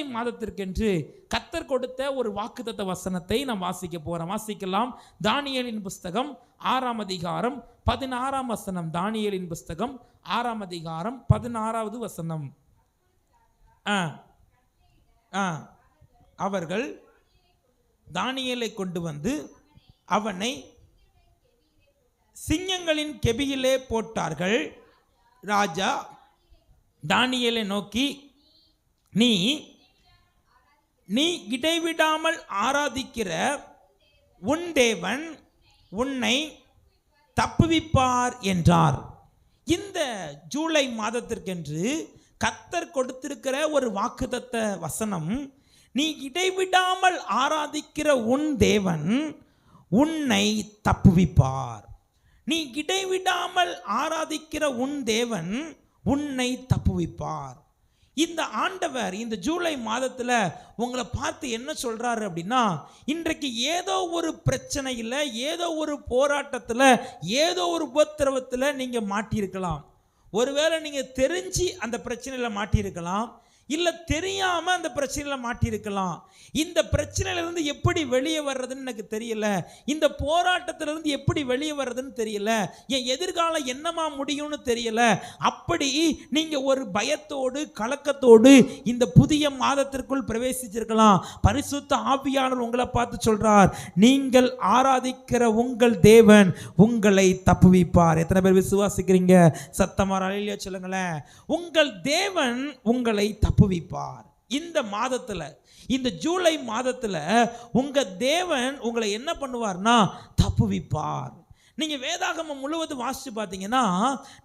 ஜூலை மாதத்திற்கென்று கர்த்தர் கொடுத்த ஒரு வாக்குத்தத்த வசனத்தை நாம் வாசிக்க போறோம். வாசிக்கலாம். தானியேலின் புஸ்தகம் 6ஆம் அதிகாரம் 16ஆம் வசனம். தானியேலின் புஸ்தகம் 6ஆம் அதிகாரம் 16வது வசனம். அவர்கள் தானியேலை கொண்டு வந்து அவனை சிங்கங்களின் கெபியிலே போட்டார்கள். ராஜா தானியேலை நோக்கி, நீ இடைவிடாமல் ஆராதிக்கிற உன் தேவன் உன்னை தப்புவிப்பார் என்றார். இந்த ஜூலை மாதத்திற்கென்று கர்த்தர் கொடுத்திருக்கிற ஒரு வாக்குத்தத்த வசனம், நீ இடைவிடாமல் ஆராதிக்கிற உன் தேவன் உன்னை தப்புவிப்பார். நீ இடைவிடாமல் ஆராதிக்கிற உன் தேவன் உன்னை தப்புவிப்பார். இந்த ஆண்டவர் இந்த ஜூலை மாதத்தில் உங்களை பார்த்து என்ன சொல்றாரு அப்படின்னா, இன்றைக்கு ஏதோ ஒரு பிரச்சனையில், ஏதோ ஒரு போராட்டத்தில், ஏதோ ஒரு உபத்திரவத்தில் நீங்கள் மாட்டியிருக்கலாம். ஒருவேளை நீங்கள் தெரிஞ்சு அந்த பிரச்சனையில் மாட்டியிருக்கலாம், இல்லை தெரியாமல் அந்த பிரச்சனையில் மாட்டியிருக்கலாம். இந்த பிரச்சனையிலிருந்து எப்படி வெளியே வர்றதுன்னு எனக்கு தெரியல, இந்த போராட்டத்திலிருந்து எப்படி வெளியே வர்றதுன்னு தெரியல, என் எதிர்காலம் என்னமா முடியும்னு தெரியல. அப்படி நீங்கள் ஒரு பயத்தோடு கலக்கத்தோடு இந்த புதிய மாதத்திற்குள் பிரவேசிச்சிருக்கலாம். பரிசுத்த ஆவியானவர் உங்களை பார்த்து சொல்றார், நீங்கள் ஆராதிக்கிற உங்கள் தேவன் உங்களை தப்புவிப்பார். எத்தனை பேர் விசுவாசிக்கிறீங்க? சத்தமா அல்லேலூயா சொல்லுங்களேன். உங்கள் தேவன் உங்களை தப்புவிப்பார். இந்த மாதத்துல, இந்த ஜூலை மாதத்துல உங்க தேவன் உங்களை என்ன பண்ணுவார்னா தப்புவிப்பார். நீங்க வேதாகமம் முழுவதும் வாசிச்சு பார்த்தீங்கன்னா,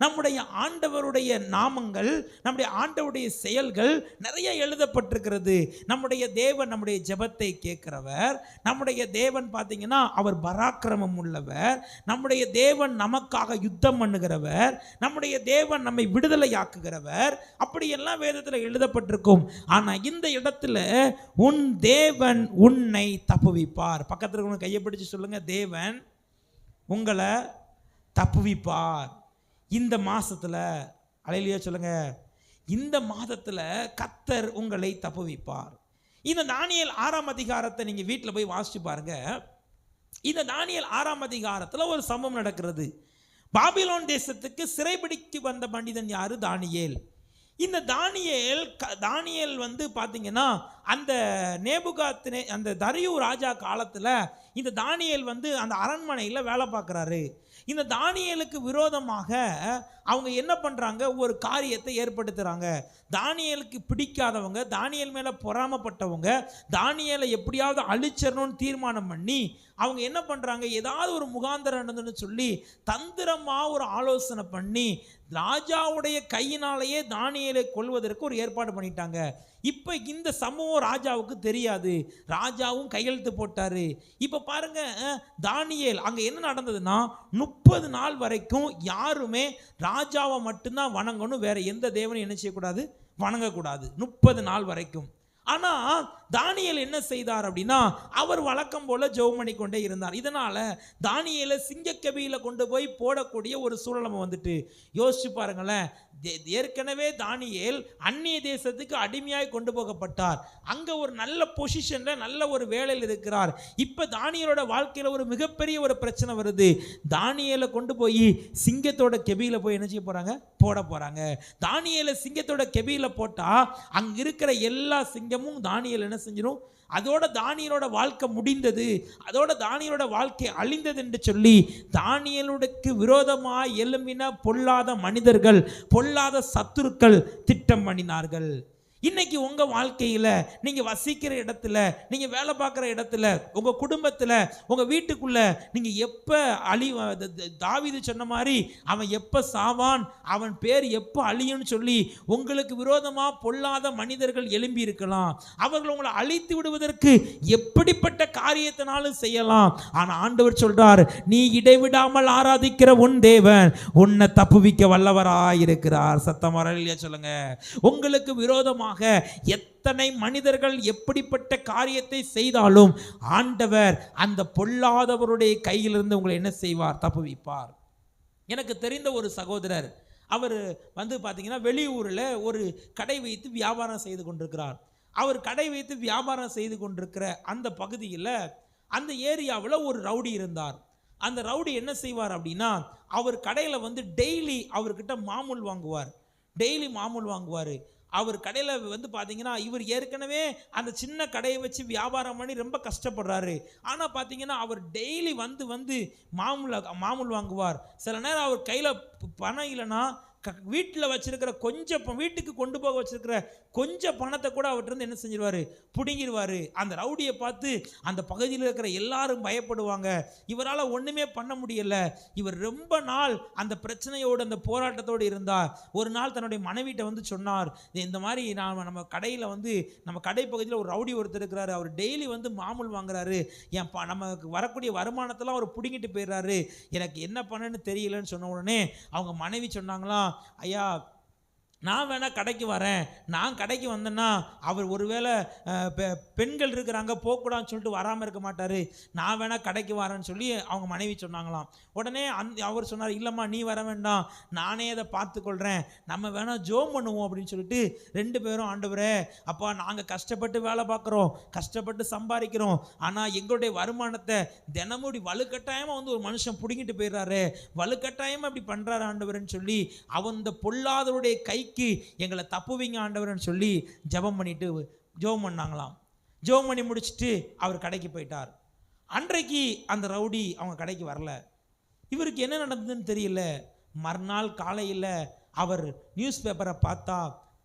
நம்முடைய ஆண்டவருடைய நாமங்கள், நம்முடைய ஆண்டவருடைய செயல்கள் நிறைய எழுதப்பட்டிருக்கிறது. நம்முடைய தேவன் நம்முடைய ஜெபத்தை கேட்கிறவர். நம்முடைய தேவன் பார்த்தீங்கன்னா அவர் பராக்கிரமம் உள்ளவர். நம்முடைய தேவன் நமக்காக யுத்தம் பண்ணுகிறவர். நம்முடைய தேவன் நம்மை விடுதலையாக்குகிறவர். அப்படியெல்லாம் வேதத்தில் எழுதப்பட்டிருக்கும். ஆனா இந்த இடத்துல உன் தேவன் உன்னை தப்புவிப்பார். பக்கத்தில் இருக்கவங்க கையை பிடிச்சு சொல்லுங்க, தேவன் உங்களை தப்புவிப்பார். இந்த மாசத்துல அல்லேலூயா சொல்லுங்க. இந்த மாதத்துல கர்த்தர் உங்களை தப்புவிப்பார். இந்த தானியேல் 6ஆம் அதிகாரத்தை நீங்க வீட்டில் போய் வாசிச்சு பாருங்க. இந்த தானியேல் 6ஆம் அதிகாரத்தில் ஒரு சம்பவம் நடக்கிறது. பாபிலோன் தேசத்துக்கு சிறைபிடிக்கு வந்த மனிதன் யாரு? தானியேல். இந்த தானியேல் வந்து பார்த்தீங்கன்னா, அந்த நேபுகாத்நே அந்த தரியு ராஜா காலத்தில் இந்த தானியேல் வந்து அந்த அரண்மனையில் வேலை பார்க்குறாரு. இந்த தானியேலுக்கு விரோதமாக அவங்க என்ன பண்ணுறாங்க, ஒரு காரியத்தை ஏற்படுத்துகிறாங்க. தானியேலுக்கு பிடிக்காதவங்க, தானியேல் மேலே பொறாமப்பட்டவங்க, தானியேலை எப்படியாவது அழிச்சிடணும்னு தீர்மானம் பண்ணி அவங்க என்ன பண்ணுறாங்க, ஏதாவது ஒரு முகாந்திரம் நடந்துன்னு சொல்லி தந்திரமாக ஒரு ஆலோசனை பண்ணி ராஜாவுடைய கையினாலேயே தானியேலை கொல்வதற்கு ஒரு ஏற்பாடு பண்ணிட்டாங்க. இப்போ இந்த சம்பவம் ராஜாவுக்கு தெரியாது. ராஜாவும் கையெழுத்து போட்டாரு. இப்போ பாருங்க, தானியேல் அங்கே என்ன நடந்ததுன்னா, 30 நாள் வரைக்கும் யாருமே ராஜாவை மட்டும்தான் வணங்கணும், வேற எந்த தேவனையும் என்ன செய்யக்கூடாது, வணங்கக்கூடாது. 30 நாள் வரைக்கும். ஆனால் தானியேல் என்ன செய்தார் அப்படின்னா, அவர் வழக்கம் போல ஜெபம் பண்ணி கொண்டே இருந்தார். இதனால தானியேலை சிங்கக்கெபியில கொண்டு போய் போடக்கூடிய ஒரு சூழல் வந்துட்டு. யோசிச்சு பாருங்களேன், ஏற்கனவே தானியேல் அந்நிய தேசத்துக்கு அடிமையாய் கொண்டு போகப்பட்டார். அங்கே ஒரு நல்ல பொசிஷனில் நல்ல ஒரு வேலையில் இருக்கிறார். இப்போ தானியேலோட வாழ்க்கையில் ஒரு மிகப்பெரிய ஒரு பிரச்சனை வருது. தானியேலை கொண்டு போய் சிங்கத்தோட கெபியில் போய் என்ன செய்ய போகிறாங்க, போட போகிறாங்க. தானியேலை சிங்கத்தோட கெபியில் போட்டால் அங்கே இருக்கிற எல்லா சிங்கமும் தானியேல் என்ன செஞ்சிடும், அதோட தானியேலோட வாழ்க்கை முடிந்தது, அதோட தானியேலோட வாழ்க்கை அழிந்தது என்று சொல்லி தானியேலுக்கு விரோதமாக எழும்பின பொல்லாத மனிதர்கள், பொல்லாத சத்துருக்கள் திட்டம் பண்ணினார்கள். இன்னைக்கு உங்க வாழ்க்கையில, நீங்க வசிக்கிற இடத்துல, நீங்க வேலை பார்க்குற இடத்துல, உங்க குடும்பத்துல, உங்க வீட்டுக்குள்ள நீங்க எப்ப தாவீது சொன்ன மாதிரி அவன் எப்ப சாவான், அவன் பேர் எப்ப அழியும்னு சொல்லி உங்களுக்கு விரோதமா பொல்லாத மனிதர்கள் எழும்பி இருக்கலாம். அவர்கள் உங்களை அழித்து விடுவதற்கு எப்படிப்பட்ட காரியத்தினாலும் செய்யலாம். ஆனா ஆண்டவர் சொல்றார், நீ இடைவிடாமல் ஆராதிக்கிற உன் தேவன் உன்னை தப்புவிக்க வல்லவராயிருக்கிறார். சத்தமா அல்லேலூயா சொல்லுங்க. உங்களுக்கு விரோதமாக எத்தனை மனிதர்கள் எப்படிப்பட்ட காரியத்தை செய்தாலும் ஆண்டவர் அந்த பொல்லாதவருடைய கையிலிருந்து உங்களை என்ன செய்வார், தப்புவிப்பார். எனக்கு தெரிந்த ஒரு சகோதரர், அவர் வந்து பார்த்தீங்கன்னா வெளியூரில் ஒரு கடை வைத்து வியாபாரம் செய்து கொண்டிருக்கிறார். அவர் கடை வைத்து வியாபாரம் செய்து கொண்டிருக்கிற அந்த பகுதியில், அந்த ஏரியாவில் ஒரு ரவுடி இருந்தார். அந்த ரவுடி என்ன செய்வார் அப்படின்னா, அவர் கடையில் வந்து டெய்லி அவர்கிட்ட மாமூல் வாங்குவார். அவர் கடையில் வந்து பார்த்தீங்கன்னா, இவர் ஏற்கனவே அந்த சின்ன கடையை வச்சு வியாபாரம் பண்ணி ரொம்ப கஷ்டப்படுறாரு. ஆனால் பார்த்தீங்கன்னா, அவர் டெய்லி வந்து மாமூல் வாங்குவார். சில நேரம் அவர் கையில் பணம் இல்லைன்னா வீட்டில் வச்சிருக்கிற வீட்டுக்கு கொண்டு போக வச்சிருக்கிற கொஞ்சம் பணத்தை கூட அவர்கிட்ட என்ன செஞ்சிருவாரு, பிடுங்கிடுவார். அந்த ரவுடியை பார்த்து அந்த பகுதியில் இருக்கிற எல்லாரும் பயப்படுவாங்க. இவரால் ஒன்றுமே பண்ண முடியலை. இவர் ரொம்ப நாள் அந்த பிரச்சனையோடு அந்த போராட்டத்தோடு இருந்தார். ஒரு நாள் தன்னுடைய மனைவிட்ட வந்து சொன்னார், இந்த மாதிரி நம்ம கடையில் வந்து நம்ம கடை பகுதியில் ஒரு ரவுடி ஒருத்தர் இருக்கிறாரு. அவர் டெய்லி வந்து மாமூல் வாங்குறாரு. நமக்கு வரக்கூடிய வருமானத்தெல்லாம் அவர் பிடுங்கிட்டு போயிடுறாரு. எனக்கு என்ன பண்ணன்னு தெரியலன்னு சொன்ன உடனே அவங்க மனைவி சொன்னாங்களாம், ஐயா, நான் வேணா கடைக்கு வரேன். நான் கடைக்கு வந்தேன்னா அவர் ஒருவேளை பெண்கள் இருக்கிறாங்க போகக்கூடாதுன்னு சொல்லிட்டு வராமல் இருக்க மாட்டார். நான் வேணா கடைக்கு வரேன்னு சொல்லி அவங்க மனைவி சொன்னாங்களாம். உடனே அவர் சொன்னார், இல்லைம்மா நீ வர வேண்டாம், நானே அதை பார்த்துக்கொள்கிறேன், நம்ம வேணா ஜோம் பண்ணுவோம் அப்படின்னு சொல்லிட்டு 2 பேரும், ஆண்டவரே அப்பா நாங்கள் கஷ்டப்பட்டு வேலை பார்க்குறோம், கஷ்டப்பட்டு சம்பாதிக்கிறோம், ஆனால் எங்களுடைய வருமானத்தை தினமுடி வலுக்கட்டாயமாக வந்து ஒரு மனுஷன் பிடிங்கிட்டு போயிடுறாரு, வலுக்கட்டாயமாக அப்படி பண்ணுறாரு ஆண்டவர்னு சொல்லி அவன் இந்த பொல்லாதவருடைய கைக்கு எங்களை தப்புவீங்க ஆண்டவர்னு சொல்லி ஜெபம் பண்ணாங்களாம். ஜெபம் பண்ணி முடிச்சுட்டு அவர் கடைக்கு போயிட்டார். அன்றைக்கு அந்த ரவுடி அவங்க கடைக்கு வரல. இவருக்கு என்ன நடந்ததுன்னு தெரியல. மறுநாள் காலையில் அவர் நியூஸ் பேப்பரை பார்த்தா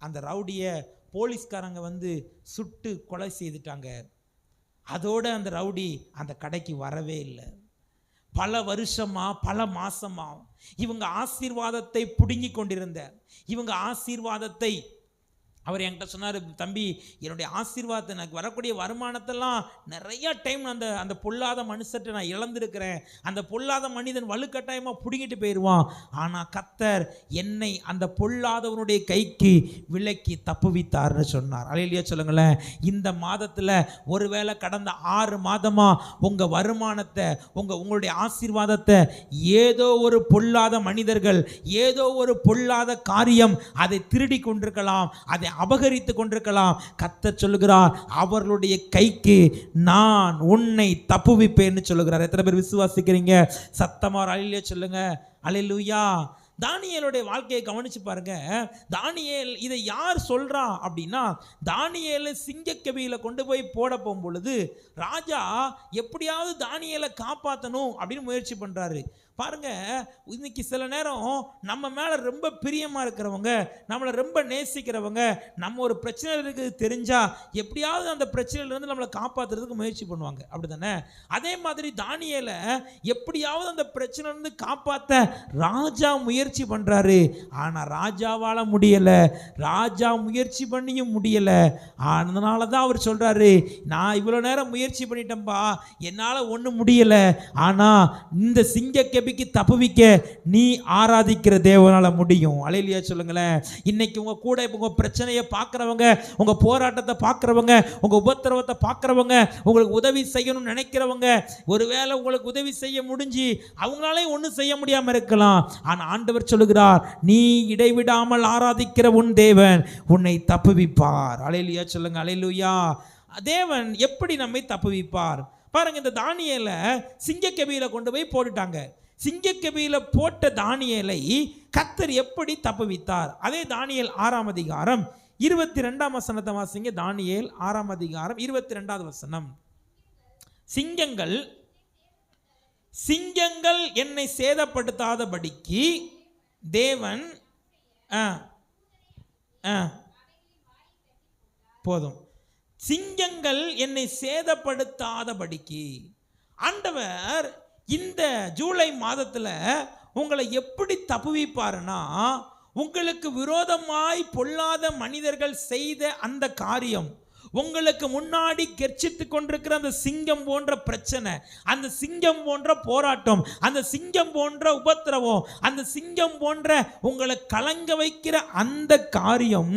அந்த ரவுடியை போலீஸ்காரங்க வந்து சுட்டு கொலை செய்துட்டாங்க. அதோட அந்த ரவுடி அந்த கடைக்கு வரவே இல்லை. பல வருஷமா பல மாசமா இவங்க ஆசீர்வாதத்தை பிடுங்கி கொண்டிருந்த இவங்க ஆசீர்வாதத்தை அவர் என்கிட்ட சொன்னார், தம்பி என்னுடைய ஆசீர்வாதத்தை எனக்கு வரக்கூடிய வருமானத்தெல்லாம் நிறைய டைம் அந்த பொல்லாத மனுஷத்தை நான் இழந்திருக்கிறேன். அந்த பொல்லாத மனிதன் வலுக்கட்டாயமாக பிடுங்கிட்டு போயிடுவான். ஆனால் கர்த்தர் என்னை அந்த பொல்லாதவனுடைய கைக்கு விலக்கி தப்புவித்தார்னு சொன்னார். அல்லேலூயா சொல்லுங்களேன். இந்த மாதத்தில் ஒருவேளை கடந்த 6 மாதமாக உங்கள் வருமானத்தை உங்களுடைய ஆசீர்வாதத்தை ஏதோ ஒரு பொல்லாத மனிதர்கள், ஏதோ ஒரு பொல்லாத காரியம் அதை திருடி கொண்டிருக்கலாம், அதை அபகரித்து கொண்டிருக்கலாம். கர்த்தர் சொல்லுகிறார், அவர்களுடைய கைக்கு நான் உன்னை தப்புவிப்பேன்னு சொல்லுகிறார். எத்தனை பேர் விசுவாசிக்கிறீங்க? சத்தமா அல்லேலூயா சொல்லுங்க. அல்லேலூயா. தானியேலுடைய வாழ்க்கையை கவனிச்சு பாருங்க. தானியேல் இதை யார் சொல்றா அப்படின்னா, தானியேலை சிங்கக்கவியில கொண்டு போய் போட போகும் பொழுது ராஜா எப்படியாவது தானியேலை காப்பாற்றணும் அப்படின்னு முயற்சி பண்றாரு. பாருங்க, இன்னைக்கு சில நேரம் நம்ம மேல ரொம்ப பிரியமா இருக்கிறவங்க, நம்மளை ரொம்ப நேசிக்கிறவங்க, நம்ம ஒரு பிரச்சனை இருக்குது தெரிஞ்சா எப்படியாவது அந்த பிரச்சனையிலிருந்து நம்மளை காப்பாற்றுறதுக்கு முயற்சி பண்ணுவாங்க, அப்படிதானே? அதே மாதிரி தானியேலை எப்படியாவது அந்த பிரச்சனையிலிருந்து காப்பாற்ற ராஜா முயற்சி பண்றாரு. ஆனா ராஜாவால முடியல. ராஜா முயற்சி பண்ணியும் முடியல. அதனால தான் அவர் சொல்றாரு, நான் இவ்வளோ நேரம் முயற்சி பண்ணிட்டேன்பா, என்னால் ஒன்றும் முடியல. ஆனா இந்த சிங்கக்கபி தப்புவிக்க நீ ஆராதிக்கிற தேவனால முடியும். அல்லேலூயா சொல்லுங்களேன். இன்னைக்கு உங்க கூட உங்க பிரச்சனையை பார்க்கிறவங்க, உங்க போராட்டத்தை பார்க்கிறவங்க, உங்க உபத்திரவத்தை பார்க்கிறவங்க, உங்களுக்கு உதவி செய்யணும்னு நினைக்கிறவங்க, ஒருவேளை உங்களுக்கு உதவி செய்ய முடிஞ்சு அவங்களாலே ஒன்றும் செய்ய முடியாம இருக்கலாம். ஆனா ஆண்டவர் சொல்லுகிறார், நீ இடைவிடாமல் ஆராதிக்கிற உன் தேவன் உன்னை தப்புவிப்பார். அல்லேலூயா சொல்லுங்க. அல்லேலூயா. தேவன் எப்படி நம்மை தப்புவிப்பார் பாருங்க. இந்த தானியேலை சிங்கக்கபியில கொண்டு போய் போட்டுட்டாங்க. சிங்கக்கபியில போட்ட தானியேலை கர்த்தர் எப்படி தப்புவித்தார்? அதே தானியேல் 6ஆம் அதிகாரம் 22ஆம் வசனத்தை வாசிங்க. தானியேல் 6ஆம் அதிகாரம் 22வது வசனம். சிங்கங்கள் என்னை சேதப்படுத்தாதபடிக்கு தேவன் போதும். சிங்கங்கள் என்னை சேதப்படுத்தாதபடிக்கு ஆண்டவர் இந்த ஜூலை மாதத்தில் உங்களை எப்படி தப்புவிப்பாருன்னா, உங்களுக்கு விரோதமாய் பொல்லாத மனிதர்கள் செய்த அந்த காரியம், உங்களுக்கு முன்னாடி கெர்ச்சித்து கொண்டிருக்கிற அந்த சிங்கம் போன்ற பிரச்சனை, அந்த சிங்கம் போன்ற போராட்டம், அந்த சிங்கம் போன்ற உபத்திரவம், அந்த சிங்கம் போன்ற உங்களை கலங்க வைக்கிற அந்த காரியம்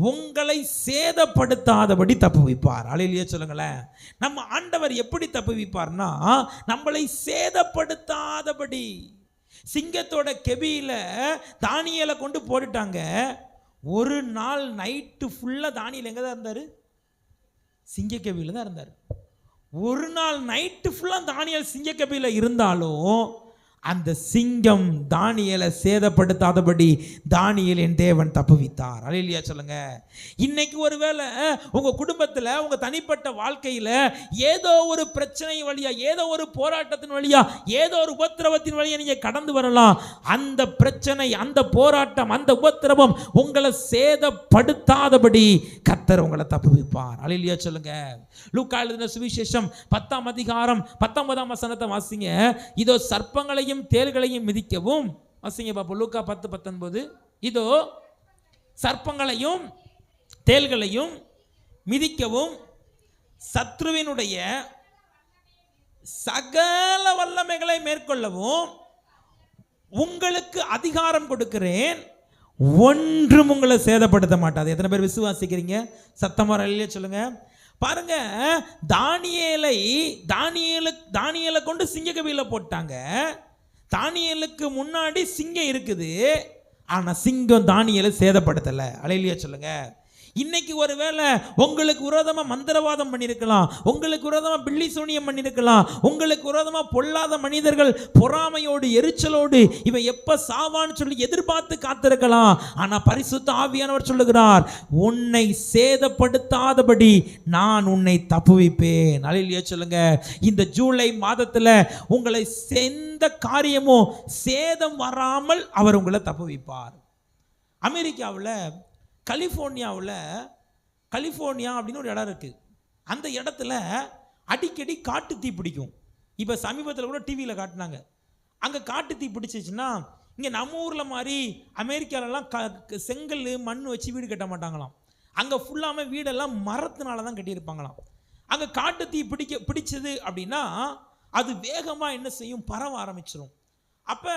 உங்களை சேதப்படுத்தாதபடி தப்புவிப்பார். அல்லேலூயா சொல்லுங்களேன். நம்ம ஆண்டவர் எப்படி தப்புவிப்பார்னா, நம்மளை சேதப்படுத்தாதபடி. சிங்கத்தோட கெபியில தானியேலை கொண்டு போட்டுட்டாங்க. ஒரு நாள் நைட்டு ஃபுல்லா தானியேல் எங்க தான் இருந்தாரு? சிங்கக்கபியில் தான் இருந்தார். ஒரு நாள் நைட்டு ஃபுல்லாக தானியேல் சிங்கக்கபியில் இருந்தாலும் அந்த சிங்கம் தானியேலை சேதப்படுத்தாதபடி தானியேலின் தேவன் தப்புவித்தார். அல்லேலூயா சொல்லுங்க. இன்னைக்கு ஒருவேளை உங்க குடும்பத்தில் உங்க தனிப்பட்ட வாழ்க்கையில் ஏதோ ஒரு பிரச்சனை வழியா, ஏதோ ஒரு போராட்டத்தின் வழியா, ஏதோ ஒரு உபத்திரவத்தின் வழியா நீங்க கடந்து வரலாம். அந்த பிரச்சனை, அந்த போராட்டம், அந்த உபத்திரவம் உங்களை சேதப்படுத்தாதபடி கர்த்தர் உங்களை தப்புவிப்பார். அல்லேலூயா சொல்லுங்க. லூக்கா எழுதின சுவிசேஷம் 10ஆம் அதிகாரம் 19ஆம் வசனத்தை வாசிங்க. இதோ சர்ப்பங்களையும் தேள்களையும் மிதிக்கவும், வாசிங்க பாப்போம். லூக்கா 10:19. இதோ சர்ப்பங்களையும் தேள்களையும் மிதிக்கவும் சத்ருவினுடைய சகல வல்லமைகளை மேற்கொள்ளவும் உங்களுக்கு அதிகாரம் கொடுக்கிறேன், ஒன்றும் உங்களை சேதப்படுத்த மாட்டாது. எத்தனை பேர் விசுவாசிக்கிறீங்க? சத்தமா அல்லேலூயா சொல்லுங்க. பாருங்க, தானியேலை கொண்டு சிங்கக்கபியில போட்டாங்க. தானியேலுக்கு முன்னாடி சிங்கம் இருக்குது, ஆனா சிங்கம் தானியேலை சேதப்படுத்தல. அல்லேலூயா சொல்லுங்க. இன்னைக்கு ஒருவேளை உங்களுக்கு விரோதமா மந்திரவாதம் பண்ணியிருக்கலாம், உங்களுக்கு விரோதமா பில்லி சூனியம் பண்ணியிருக்கலாம், உங்களுக்கு விரோதமா பொல்லாத மனிதர்கள் பொறாமையோடு எரிச்சலோடு இவன் எப்ப சாவான்னு சொல்லி எதிர்பார்த்து காத்திருக்கலாம். ஆனா பரிசுத்த ஆவியானவர் சொல்லுகிறார், உன்னை சேதப்படுத்தாதபடி நான் உன்னை தப்புவிப்பேன். அல்லேலூயா சொல்லுங்க. இந்த ஜூலை மாதத்துல உங்களை எந்த காரியமும் சேதம் வராமல் அவர் உங்களை தப்புவிப்பார். அமெரிக்காவில் கலிஃபோர்னியா அப்படின்னு ஒரு இடம் இருக்குது. அந்த இடத்துல அடிக்கடி காட்டு தீ பிடிக்கும். இப்போ சமீபத்தில் கூட டிவியில் காட்டினாங்க. அங்கே காட்டு தீ பிடிச்சிச்சுன்னா, இங்கே நம்ம ஊரில் மாதிரி அமெரிக்காலெலாம் செங்கல் மண் வச்சு வீடு கட்ட மாட்டாங்களாம். அங்கே ஃபுல்லாமே வீடெல்லாம் மரத்தினால தான் கட்டியிருப்பாங்களாம். அங்கே காட்டு தீ பிடிச்சது அப்படின்னா அது வேகமாக என்ன செய்யும், பரவ ஆரம்பிச்சிடும். அப்போ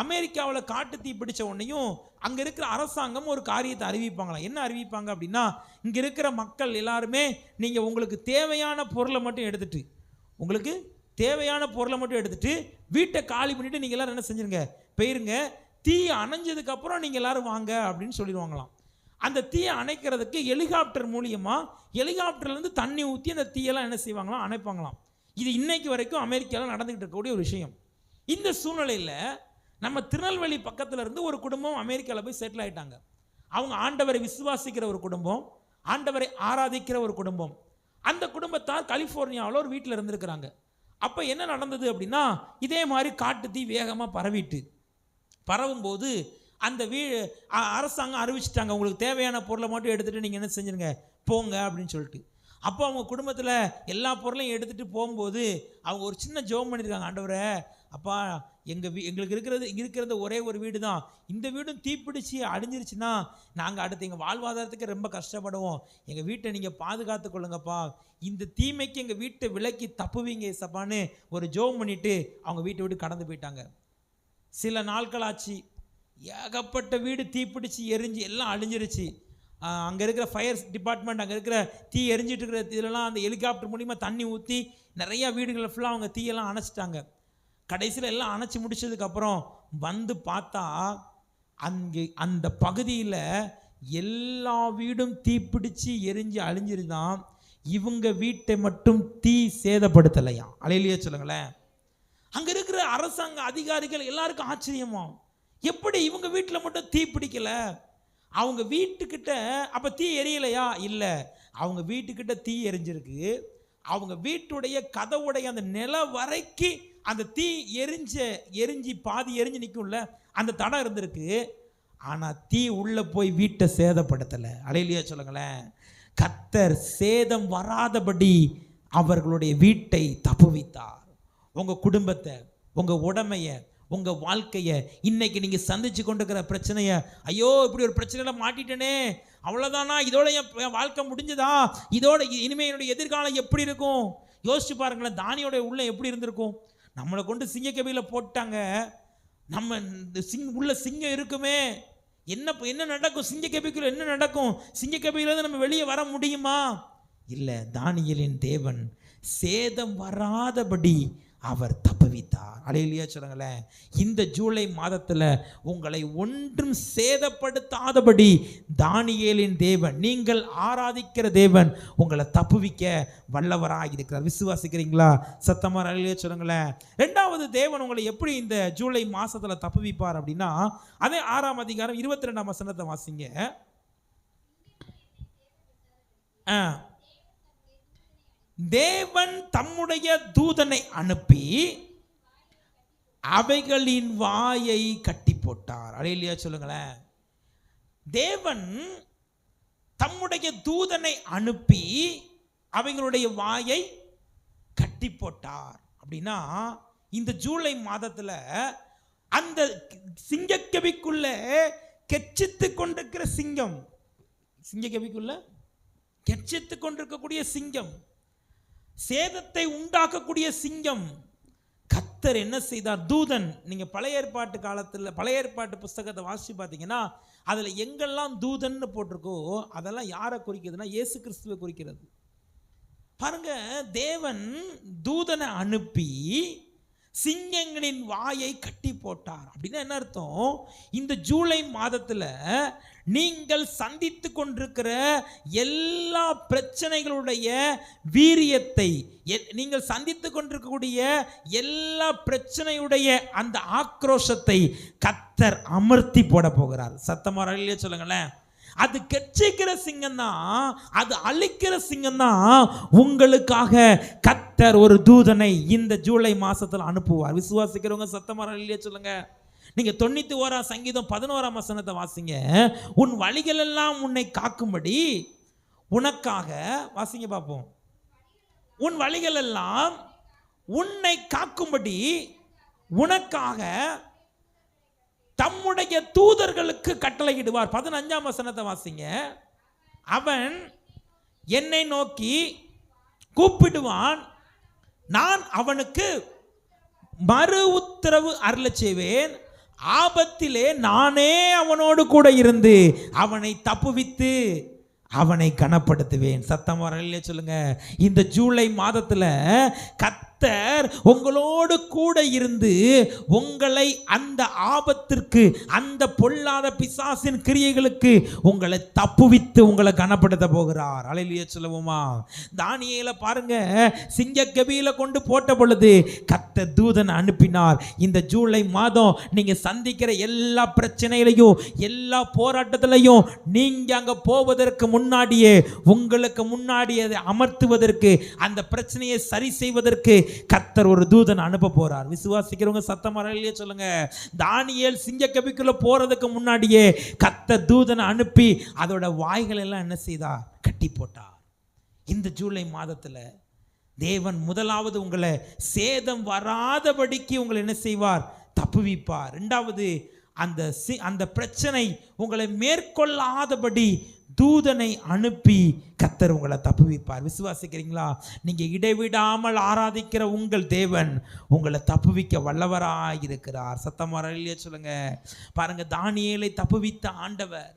அமெரிக்காவில் காட்டு தீ பிடிச்ச உடனேயும் அங்கே இருக்கிற அரசாங்கம் ஒரு காரியத்தை அறிவிப்பாங்களாம். என்ன அறிவிப்பாங்க அப்படின்னா, இங்கே இருக்கிற மக்கள் எல்லாருமே நீங்கள் உங்களுக்கு தேவையான பொருளை மட்டும் எடுத்துட்டு வீட்டை காலி பண்ணிவிட்டு நீங்கள் எல்லோரும் என்ன செஞ்சுருங்க, போயிருங்க. தீ அணைஞ்சதுக்கப்புறம் நீங்கள் எல்லோரும் வாங்க அப்படின்னு சொல்லிடுவாங்களாம். அந்த தீயை அணைக்கிறதுக்கு ஹெலிகாப்டர் மூலியமாக ஹெலிகாப்டர்லேருந்து தண்ணி ஊற்றி அந்த தீயெல்லாம் என்ன செய்வாங்களாம், அணைப்பாங்களாம். இது இன்னைக்கு வரைக்கும் அமெரிக்காவில் நடந்துக்கிட்டு இருக்கக்கூடிய ஒரு விஷயம். இந்த சூழ்நிலையில் நம்ம திருநெல்வேலி பக்கத்தில் இருந்து ஒரு குடும்பம் அமெரிக்காவில் போய் செட்டில் ஆகிட்டாங்க. அவங்க ஆண்டவரை விசுவாசிக்கிற ஒரு குடும்பம், ஆண்டவரை ஆராதிக்கிற ஒரு குடும்பம். அந்த குடும்பத்தார் கலிஃபோர்னியாவில் ஒரு வீட்டில் இருந்திருக்கிறாங்க. அப்போ என்ன நடந்தது அப்படின்னா, இதே மாதிரி காட்டு தீ வேகமாக பரவும்போது அந்த அரசாங்கம் அறிவிச்சிட்டாங்க, உங்களுக்கு தேவையான பொருளை மட்டும் எடுத்துகிட்டு நீங்கள் என்ன செஞ்சுருங்க, போங்க அப்படின்னு சொல்லிட்டு. அப்போ அவங்க குடும்பத்தில் எல்லா பொருளையும் எடுத்துகிட்டு போகும்போது அவங்க ஒரு சின்ன ஜெபம் பண்ணியிருக்காங்க. ஆண்டவரே, அப்பா, எங்களுக்கு இருக்கிறது ஒரே ஒரு வீடு தான், இந்த வீடும் தீப்பிடிச்சு அழிஞ்சிருச்சுன்னா நாங்கள் அடுத்து எங்கள் வாழ்வாதாரத்துக்கு ரொம்ப கஷ்டப்படுவோம். எங்கள் வீட்டை நீங்கள் பாதுகாத்து கொள்ளுங்கப்பா, இந்த தீமைக்கு எங்கள் வீட்டை விலக்கி தப்புவீங்க ஏசப்பான்னு ஒரு ஜெபம் பண்ணிவிட்டு அவங்க வீட்டை விட்டு கடந்து போயிட்டாங்க. சில நாட்கள் ஆச்சு, ஏகப்பட்ட வீடு தீப்பிடிச்சு எரிஞ்சு எல்லாம் அழிஞ்சிருச்சு. அங்கே இருக்கிற ஃபயர் டிபார்ட்மெண்ட், அங்கே இருக்கிற தீ எரிஞ்சிட்டு இருக்கிற இதெல்லாம் அந்த ஹெலிகாப்டர் மூலிமா தண்ணி ஊற்றி நிறையா வீடுகளை ஃபுல்லாக அவங்க தீயெல்லாம் அணைச்சிட்டாங்க. கடைசியில் எல்லாம் அணைச்சி முடிச்சதுக்கப்புறம் வந்து பார்த்தா அங்கே அந்த பகுதியில் எல்லா வீடும் தீப்பிடிச்சு எரிஞ்சு அழிஞ்சிருந்தான். இவங்க வீட்டை மட்டும் தீ சேதப்படுத்தலையா? அல்லேலூயா சொல்லுங்களேன். அங்கே இருக்கிற அரசாங்க அதிகாரிகள் எல்லாருக்கும் ஆச்சரியமா, எப்படி இவங்க வீட்டில் மட்டும் தீ பிடிக்கல? அவங்க வீட்டுக்கிட்ட அப்போ தீ எரியலையா? இல்லை, அவங்க வீட்டுக்கிட்ட தீ எரிஞ்சிருக்கு. அவங்க வீட்டுடைய கதவுடைய அந்த நில வரைக்கும் அந்த தீ எரிஞ்சு பாதி எரிஞ்சு நிற்கும்ல, அந்த தடம் இருந்திருக்கு. ஆனால் தீ உள்ளே போய் வீட்டை சேதப்படுத்தலை. அல்லேலூயா சொல்லுங்களேன். கர்த்தர் சேதம் வராதபடி அவர்களுடைய வீட்டை தப்புவித்தார். உங்கள் குடும்பத்தை, உங்கள் உடைமையை, உங்கள் வாழ்க்கையை, இன்னைக்கு நீங்கள் சந்திச்சு கொண்டிருக்கிற பிரச்சனையை, ஐயோ இப்படி ஒரு பிரச்சனையில மாட்டிட்டேனே, அவ்வளோதானா, இதோட என் வாழ்க்கை முடிஞ்சதா, இதோட இனிமேல் என்னுடைய எதிர்காலம் எப்படி இருக்கும் யோசிச்சு பாருங்களேன். தானியோடைய உள்ள எப்படி இருந்திருக்கும்? நம்மளை கொண்டு சிங்கக்கபியில் போட்டாங்க, நம்ம இந்த உள்ள சிங்கம் இருக்குமே, என்ன நடக்கும்? சிங்கக்கபிக்குள்ள என்ன நடக்கும்? சிங்கக்கபியிலேருந்து நம்ம வெளியே வர முடியுமா? இல்லை, தானியேலின் தேவன் சேதம் வராதபடி அவர் தப்புவித்தார். அல்லேலூயா சொல்லுங்களேன். இந்த ஜூலை மாதத்தில் உங்களை ஒன்றும் சேதப்படுத்தாதபடி தானியேலின் தேவன், நீங்கள் ஆராதிக்கிற தேவன் உங்களை தப்புவிக்க வல்லவராக இருக்கிறார். விசுவாசிக்கிறீங்களா? சத்தமா அல்லேலூயா சொல்லுங்களேன். ரெண்டாவது, தேவன் உங்களை எப்படி இந்த ஜூலை மாசத்துல தப்புவிப்பார் அப்படின்னா, அதே 6ஆம் அதிகாரம் 22ஆம் வசனத்தை வாசிங்க. தேவன் தம்முடைய தூதனை அனுப்பி அவைகளின் வாயை கட்டி போட்டார். அல்லேலூயா சொல்லுங்களேன். தேவன் தம்முடைய தூதனை அனுப்பி அவைகளுடைய வாயை கட்டி போட்டார். அப்படின்னா இந்த ஜூலை மாதத்துல அந்த சிங்கக்கவிக்குள்ள கெச்சித்து கொண்டிருக்கிற சிங்கம், சிங்கக்கவிக்குள்ள கெச்சித்து கொண்டிருக்கக்கூடிய சிங்கம், சேதத்தை உண்டாக்கக்கூடிய சிங்கம், கர்த்தர் என்ன செய்தார்? தூதன். நீங்க பழைய ஏற்பாட்டு காலத்தில் பழைய ஏற்பாட்டு புஸ்தகத்தை வாசிச்சு பார்த்தீங்கன்னா அதுல எங்கெல்லாம் தூதன் போட்டிருக்கோ அதெல்லாம் யாரை குறிக்கிறதுனா இயேசு கிறிஸ்துவை குறிக்கிறது. பாருங்க, தேவன் தூதனை அனுப்பி சிங்கங்களின் வாயை கட்டி போட்டார். அப்படின்னா என்ன அர்த்தம்? இந்த ஜூலை மாதத்துல நீங்கள் சந்தித்து கொண்டிருக்கிற எல்லா பிரச்சனைகளுடைய வீரியத்தை, நீங்கள் சந்தித்து கொண்டிருக்கக்கூடிய எல்லா பிரச்சனையுடைய அந்த ஆக்ரோஷத்தை கர்த்தர் அமர்த்தி போட போகிறார். சத்தமா அல்லேலூயா சொல்லுங்களேன். அது கெச்சிக்கிற சிங்கம் தான், அது அழிக்கிற சிங்கம் தான். உங்களுக்காக கர்த்தர் ஒரு தூதனை இந்த ஜூலை மாசத்துல அனுப்புவார். விசுவாசிக்கிறவங்க சத்தமா அல்லேலூயா சொல்லுங்க. நீங்க 91ஆம் சங்கீதம் 11ஆம் வசனத்தை வாசிங்க. உன் வழிகள் எல்லாம் உன்னை காக்கும்படி உனக்காக, வாசிங்க பார்ப்போம். உன் வழிகள் எல்லாம் உன்னை காக்கும்படி உனக்காக தம்முடைய தூதர்களுக்கு கட்டளையிடுவார். 15ஆம் வசனத்தை வாசிங்க. அவன் என்னை நோக்கி கூப்பிடுவான், நான் அவனுக்கு மறு உத்தரவு அருளச் செய்வேன். ஆபத்திலே நானே அவனோடு கூட இருந்து அவனை தப்புவித்து அவனை கனப்படுத்துவேன். சத்தமா அல்லேலூயா சொல்லுங்க. இந்த ஜூலை மாதத்துல கர்த்தர் உங்களோடு கூட இருந்து உங்களை அந்த ஆபத்திற்கு, அந்த பொல்லாத பிசாசின் கிரியைகளுக்கு உங்களை தப்புவித்து உங்களை கனப்படுத்த போகிறார். அல்லேலூயா சொல்லுவோமா? தானியேலை பாருங்க, சிங்கக்கவியில கொண்டு போட்ட பொழுது கர்த்தர் தூதனை அனுப்பினார். இந்த ஜூலை மாதம் நீங்க சந்திக்கிற எல்லா பிரச்சனைகளையும், எல்லா போராட்டத்திலையும் நீங்க அங்க போவதற்கு முன்னாடியே, உங்களுக்கு முன்னாடியே அதை அமர்த்துவதற்கு, அந்த பிரச்சனையை சரி செய்வதற்கு கர்த்தர் ஒரு தூதனை அனுப்ப போறார். விசுவாசிக்கிறவங்க சத்தமா அல்லேலூயா சொல்லுங்க. தானியேல் சிங்கக்கவிக்குள்ள போறதுக்கு முன்னாடியே கர்த்தர் தூதனை அனுப்பி அதோட வாய்கள் எல்லாம் என்ன செய்தார்? கட்டி போட்டார். இந்த ஜூலை மாதத்துல தேவன் முதலாவது உங்களை சேதம் வராதபடிக்கு உங்களை என்ன செய்வார்? தப்புவிப்பார். இரண்டாவது, அந்த பிரச்சனை உங்களை மேற்கொள்ளாதபடி தூதனை அனுப்பி கர்த்தர் உங்களை தப்புவிப்பார். விசுவாசிக்கிறீங்களா? நீங்க இடைவிடாமல் ஆராதிக்கிற உங்கள் தேவன் உங்களை தப்புவிக்க வல்லவராய் இருக்கிறார். சத்தமா அல்லேலூயா சொல்லுங்க. பாருங்க, தானியேலை தப்புவித்த ஆண்டவர்,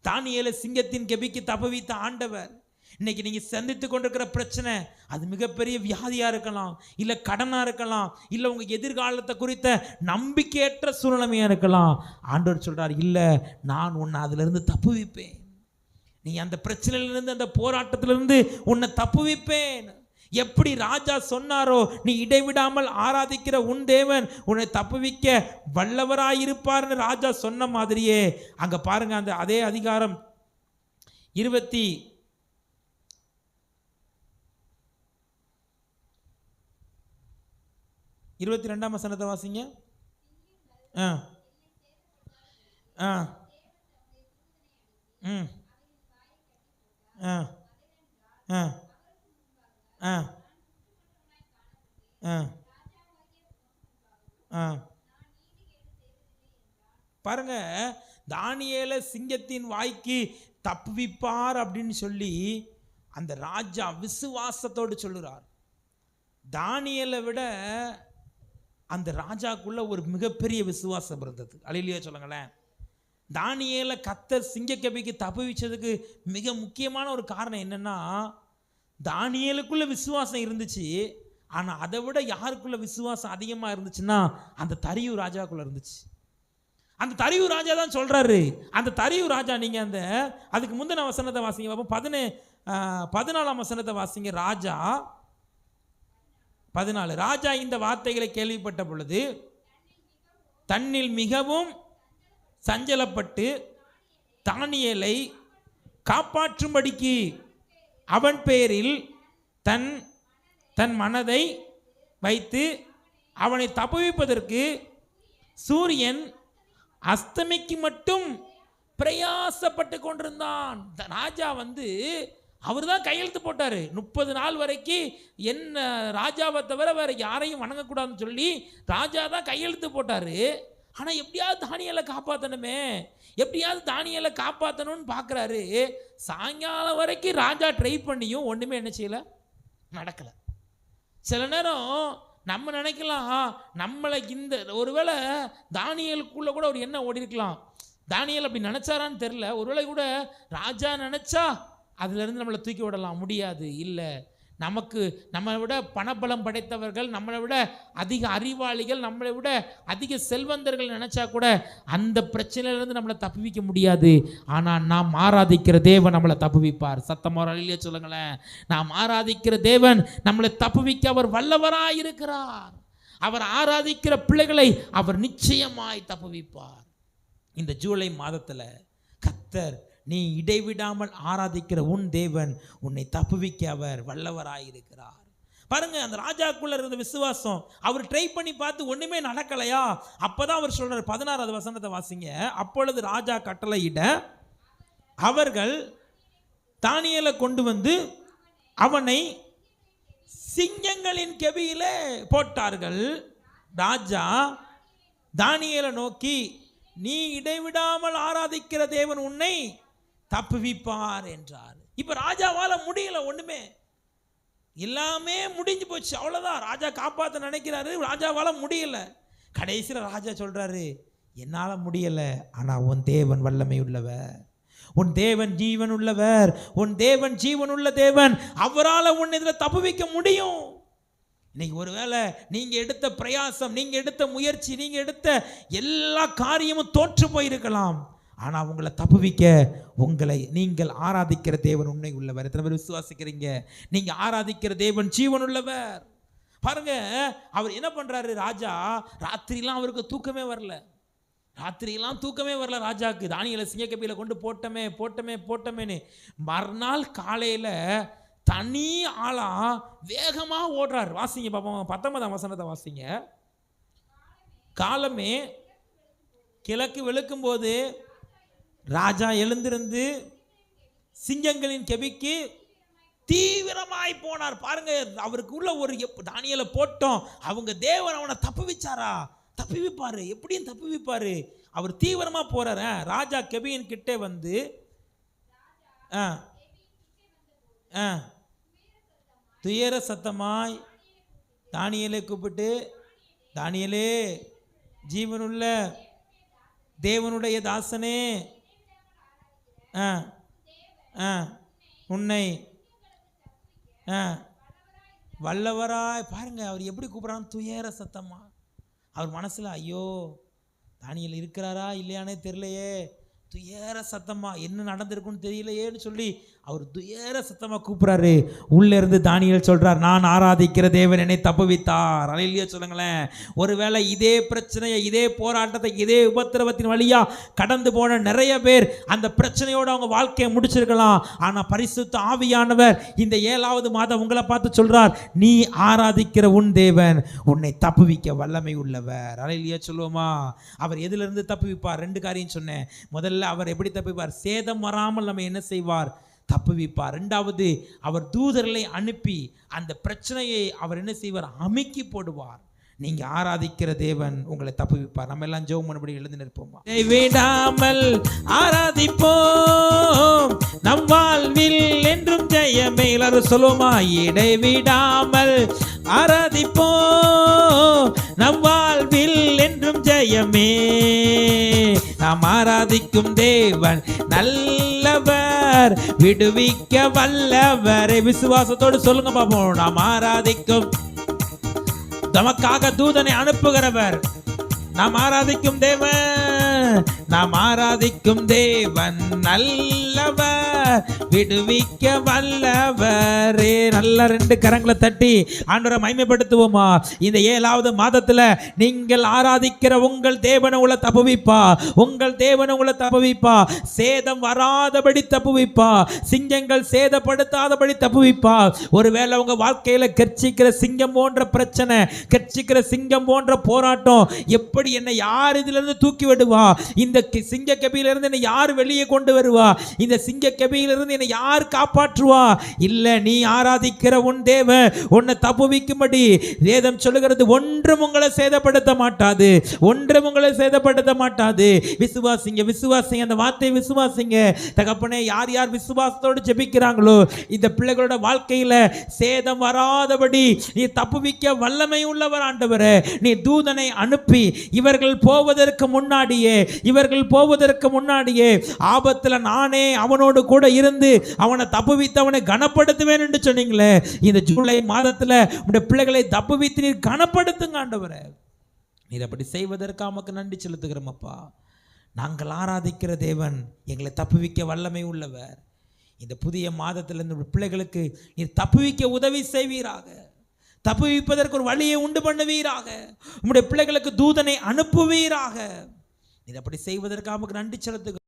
தானியேலை சிங்கத்தின் கெபிக்கு தப்புவித்த ஆண்டவர். இன்னைக்கு நீங்க சந்தித்து கொண்டிருக்கிற பிரச்சனை, அது மிகப்பெரிய வியாதியா இருக்கலாம், இல்ல கடனா இருக்கலாம், இல்ல உங்க எதிர்காலத்தை குறித்த நம்பிக்கையற்ற சூழ்நிலையா இருக்கலாம். ஆண்டவர் சொல்றார், இல்ல நான் உன்னை அதுல இருந்து தப்புவிப்பேன். நீ அந்த பிரச்சனையிலிருந்து, அந்த போராட்டத்திலிருந்து உன்னை தப்புவிப்பேன். எப்படி ராஜா சொன்னாரோ, நீ இடைவிடாமல் ஆராதிக்கிற உன் தேவன் உன்னை தப்புவிக்க வல்லவராயிருப்பார்னு ராஜா சொன்ன மாதிரியே அங்க பாருங்க, அந்த அதே அதிகாரம் 22ஆம் வசனத்தை வாசிங்க. பாருங்க, தானியேலை சிங்கத்தின் வாய்க்கு தப்புவிப்பார் அப்படின்னு சொல்லி அந்த ராஜா விசுவாசத்தோடு சொல்லுறார். தானியேலை விட அந்த ராஜாக்குள்ள ஒரு மிகப்பெரிய விசுவாசம் இருந்தது. அல்லேலூயா சொல்லுங்களேன். தானியேலை கர்த்தர் சிங்கக்கவிக்கு தப்புவிச்சதுக்கு மிக முக்கியமான ஒரு காரணம் என்னன்னா, தானியேலுக்குள்ள விசுவாசம் இருந்துச்சு, ஆனா அதை விட யாருக்குள்ள விசுவாசம் அதிகமா இருந்துச்சுன்னா அந்த தரியு ராஜாக்குள்ள இருந்துச்சு. அந்த தரியு ராஜா தான் சொல்றாரு. அந்த தரியு ராஜா, நீங்க அந்த அதுக்கு முந்தின வசனத்தை வாசிங்க பாப்போம். 14ஆம் வசனத்தை வாசிங்க. ராஜா 14. ராஜா இந்த வார்த்தைகளை கேள்விப்பட்ட பொழுது தன்னில் மிகவும் சஞ்சலப்பட்டு தானியேலை காப்பாற்றும்படிக்கு அவன் பேரில் தன் மனதை வைத்து அவனை தப்புவிப்பதற்கு சூரியன் அஸ்தமிக்கு மட்டும் பிரயாசப்பட்டு கொண்டிருந்தான். ராஜா அவர் தான் கையெழுத்து போட்டார். 30 நாள் வரைக்கும் என்ன ராஜாவை தவிர வேற யாரையும் வணங்கக்கூடாதுன்னு சொல்லி ராஜா தான் கையெழுத்து போட்டார். ஆனால் எப்படியாவது தானியேலை காப்பாற்றணுமே, எப்படியாவது தானியேலை காப்பாற்றணும்னு பார்க்குறாரு. சாயங்காலம் வரைக்கும் ராஜா ட்ரை பண்ணியும் ஒன்றுமே என்ன செய்யலை, நடக்கலை. சில நேரம் நம்ம நினைக்கலாம், நம்மளை இந்த ஒருவேளை தானியேலுக்குள்ளே கூட ஒரு எண்ணம் ஓடி இருக்கலாம். தானியேல் அப்படி நினச்சாரான்னு தெரில. ஒருவேளை கூட ராஜா நினச்சா அதிலிருந்து நம்மளை தூக்கி விடலாம். முடியாது. இல்லை, நம்மளை விட பணபலம் படைத்தவர்கள், நம்மளை விட அதிக அறிவாளிகள், நம்மளை விட அதிக செல்வந்தர்கள் நினச்சா கூட அந்த பிரச்சனையிலேருந்து நம்மளை தப்புவிக்க முடியாது. ஆனால் நாம் ஆராதிக்கிற தேவன் நம்மளை தப்புவிப்பார். சத்தமாக ஒரு அல்லேலூயா சொல்லுங்களேன். நாம் ஆராதிக்கிற தேவன் நம்மளை தப்புவிக்க அவர் வல்லவராய் இருக்கிறார். அவர் ஆராதிக்கிற பிள்ளைகளை அவர் நிச்சயமாய் தப்புவிப்பார். இந்த ஜூலை மாதத்தில் கர்த்தர், நீ இடைவிடாமல் ஆராதிக்கிற உன் தேவன் உன்னை தப்புவிக்க அவர் வல்லவராயிருக்கிறார். பாருங்க, அந்த ராஜாக்குள்ள இருந்த விசுவாசம். அவர் ட்ரை பண்ணி பார்த்து ஒண்ணுமே நடக்கலையா, அப்பதான் அவர் சொல்றாரு. 16வது வசனத்தை வாசிங்க. அப்பொழுது ராஜா கட்டளையிட அவர்கள் தானியேலை கொண்டு வந்து அவனை சிங்கங்களின் கெபியில போட்டார்கள். ராஜா தானியேலை நோக்கி, நீ இடைவிடாமல் ஆராதிக்கிற தேவன் உன்னை தப்புவிப்பார் என்றார். இப்ப ராஜாவால முடியல, ஒண்ணுமே எல்லாமே முடிஞ்சு போச்சு, அவ்வளவுதான். ராஜா காப்பாற்ற நினைக்கிறாரு, ராஜாவால முடியல. கடைசியில் ராஜா சொல்றாரு, என்னால முடியல, ஆனா உன் தேவன் வல்லமை உள்ளவர், உன் தேவன் ஜீவன் உள்ளவர், உன் தேவன் ஜீவன் உள்ள தேவன், அவரால் உன் இதில் தப்புவிக்க முடியும். இன்னைக்கு ஒருவேளை நீங்க எடுத்த பிரயாசம், நீங்க எடுத்த முயற்சி, நீங்க எடுத்த எல்லா காரியமும் தோற்று போயிருக்கலாம். ஆனா உங்களை தப்புவிக்க உங்களை நீங்கள் ஆராதிக்கிற தேவன் உண்மை உள்ளவர். எத்தனை பேர் விசுவாசிக்கிறீங்க? நீங்க ஆராதிக்கிற தேவன் ஜீவன் உள்ளவர். பாருங்க, அவர் என்ன பண்றாரு. ராஜா ராத்திரிலாம் அவருக்கு தூக்கமே வரல, ராத்திரியெல்லாம் தூக்கமே வரல ராஜாக்கு. தானியேலை சிங்கக்கபியில கொண்டு போட்டமேன்னு மறுநாள் காலையில தனி ஆளா வேகமா ஓடுறாரு. வாசிங்க பாப்போம், 19ஆம் வசனத்தை வாசிங்க. காலமே கிழக்கு வெளுக்கும் போது ராஜா எழுந்திருந்து சிங்கங்களின் கெபிக்கு தீவிரமாய் போனார். பாருங்க, அவருக்கு உள்ள ஒரு தானியேலை போட்டோம், அவங்க தேவன் அவனை தப்புவிச்சாரா, தப்புவிப்பாரு, எப்படியும் தப்புவிப்பாரு. அவர் தீவிரமா போறாரு. ராஜா கெபியின் கிட்டே வந்து துயர சத்தமாய் தானியேலை கூப்பிட்டு, தானியேலே, ஜீவனுள்ள தேவனுடைய தாசனே, உன்னை வல்லவராய். பாருங்க, அவர் எப்படி கூப்பிட்றான்னு, துயர சத்தமா. அவர் மனசுல, ஐயோ தானியேல் இருக்கிறாரா இல்லையானே தெரியலையே, துயர சத்தமா, என்ன நடந்திருக்குன்னு தெரியலையேன்னு சொல்லி அவர் துயர சத்தமா கூப்பிடுறாரு. உள்ள இருந்து தானியேல் சொல்றார், நான் ஆராதிக்கிற தேவன் என்னை தப்புவித்தார். அல்லேலூயா சொல்லுங்களேன். ஒருவேளை இதே பிரச்சனையை, இதே போராட்டத்தை, இதே உபத்திரவத்தின் வழியா கடந்து போன நிறைய பேர் அந்த பிரச்சனையோட அவங்க வாழ்க்கையை முடிச்சிருக்கலாம். ஆனா பரிசுத்த ஆவியானவர் இந்த 7வது மாதம் உங்களை பார்த்து சொல்றார், நீ ஆராதிக்கிற உன் தேவன் உன்னை தப்புவிக்க வல்லமை உள்ளவர். அல்லேலூயா சொல்லுவோமா? அவர் எதுல இருந்து தப்புவிப்பார்? 2 காரியம் சொன்னேன். முதல்ல அவர் எப்படி தப்புவிப்பார்? சேதம் வராமல் நம்ம என்ன செய்வார்? தப்புவிப்பார். 2வது, அவர் தூதர்களை அனுப்பி அந்த பிரச்சனையை அவர் என்ன செய்வார்? அமுக்கி போடுவார். நீங்க ஆராதிக்கிற தேவன் உங்களை தப்புவிப்பார். நம்ம எல்லாம் ஜெபம் பண்ணபடி எழுந்து நிற்போமா? இடைவிடாமல் ஆராதிப்போம், நம் வாழ்வில் என்றும் ஜெயமே. எல்லாரும் சொல்லுவோமா? இடைவிடாமல் ஆராதிப்போம், நம் வாழ்வில் என்றும் ஜெயமே. நாம் ஆராதிக்கும் தேவன் நல்லவர், விடுவிக்க வல்லவர். விசுவாசத்தோடு சொல்லுங்க பாப்போம். நாம் ஆராதிக்கும் தமக்காக தூதனை அனுப்புகிறவர். நாம் ஆராதிக்கும் தேவன் நல்லவர், விடுவிக்க வல்லவரே. நல்ல ரெண்டு கரங்களை தட்டி ஆண்டவரை மகிமைப்படுத்துவோமா? இந்த 7வது மாதத்துல நீங்கள் ஆராதிக்கிற உங்கள் தேவனை உங்களை தப்புவிப்பா, உங்கள் தேவனை உங்களை தப்புவிப்பா. சேதம் வராதபடி தப்புவிப்பா, சிங்கங்கள் சேதப்படுத்தாதபடி தப்புவிப்பா. ஒருவேளை உங்க வாழ்க்கையில கர்ச்சிக்கிற சிங்கம் போன்ற பிரச்சனை, கர்ச்சிக்கிற சிங்கம் போன்ற போராட்டம், எப்படி என்னை யார் இதுல இருந்து தூக்கி விடுவா? இந்த சிங்க கபியில இருந்து என்னை யார் வெளியே கொண்டு வருவா? இந்த சிங்க கபியில இருந்து என்னை யார் காப்பாற்றுவா? இல்ல, நீ ஆராதிக்கிற உன் தேவன் உன்னை தப்புவிக்கும்படி வேதம் சொல்லுகிறது. ஒன்றும் உங்களை சேதப்படுத்த மாட்டாது, ஒன்றும் உங்களை சேதப்படுத்த மாட்டாது. விசுவாசிங்க, விசுவாசிங்க, அந்த வார்த்தையை விசுவாசிங்க. தகப்பனே, யார் யார் விசுவாசத்தோடு ஜெபிக்கிறாங்களோ இந்த பிள்ளைகளோட வாழ்க்கையில சேதம் வராதபடி நீ தப்புவிக்க வல்லமை உள்ளவர் ஆண்டவரே. நீ தூதனை அனுப்பி இவர்கள் போவதற்கு முன்னாடியே ஆபத்துல நானே அவனோடு கூட இருந்து அவனை தப்புவித்து அவனை கனப்படுத்துவேன் என்று சொன்னீங்களே. இந்த ஜூலை மாதத்துல உடைய பிள்ளைகளை தப்புவித்து நீர் கனப்படுத்துங்க ஆண்டவரே. நீர் அப்படி செய்வதற்கு நமக்கு நன்றி செலுத்துகிறோம் அப்பா. நாங்கள் ஆராதிக்கிற தேவன் எங்களை தப்புவிக்க வல்லமை உள்ளவர். இந்த புதிய மாதத்தில் இந்த பிள்ளைகளுக்கு நீர் தப்புவிக்க உதவி செய்வீராக, தப்புவிப்பதற்கு ஒரு வழியை உண்டு பண்ணுவீராக, உம்முடைய பிள்ளைகளுக்கு தூதனை அனுப்புவீராக. இது அப்படி செய்வதற்கு நமக்கு நன்றி செலுத்துகிறோம்.